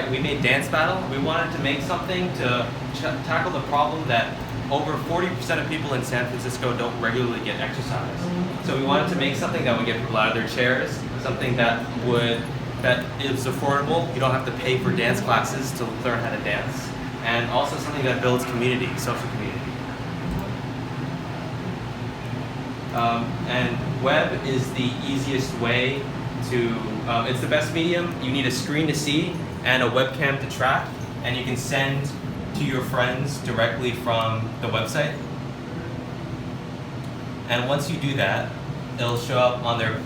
right, we made Dance Battle. We wanted to make something to tackle the problem that over 40% of people in San Francisco don't regularly get exercise. So we wanted to make something that would get people out of their chairs, something that is affordable. You don't have to pay for dance classes to learn how to dance, and also something that builds community, social community. And web is the easiest way to, it's the best medium. You need a screen to see and a webcam to track, and you can send to your friends directly from the website. And once you do that, it'll show up on their...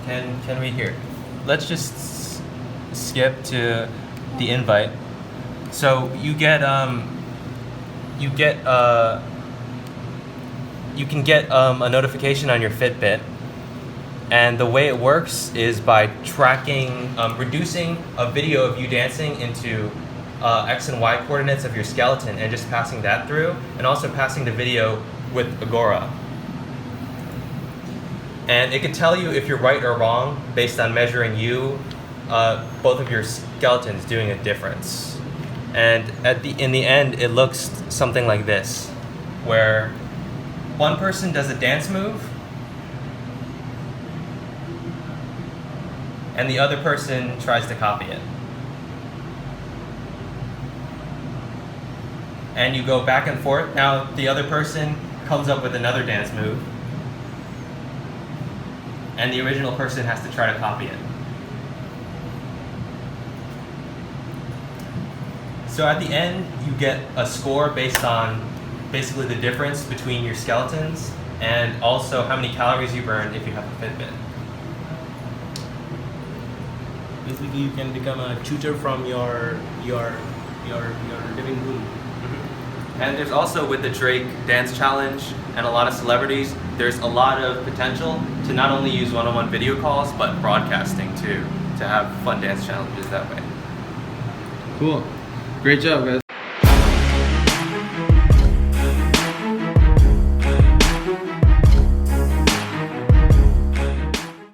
Can we hear? Let's just skip to the invite. So you can get a notification on your Fitbit, and the way it works is by tracking, reducing a video of you dancing into X and Y coordinates of your skeleton and just passing that through, and also passing the video with Agora. And it can tell you if you're right or wrong based on measuring both of your skeletons doing a difference. And in the end, it looks something like this, where one person does a dance move, and the other person tries to copy it. And you go back and forth. Now the other person comes up with another dance move, and the original person has to try to copy it. So at the end, you get a score based on basically the difference between your skeletons, and also how many calories you burn if you have a Fitbit. Basically, you can become a tutor from your living room. Mm-hmm. And there's also, with the Drake Dance Challenge and a lot of celebrities, there's a lot of potential to not only use one-on-one video calls, but broadcasting too, to have fun dance challenges that way. Cool. Great job, guys.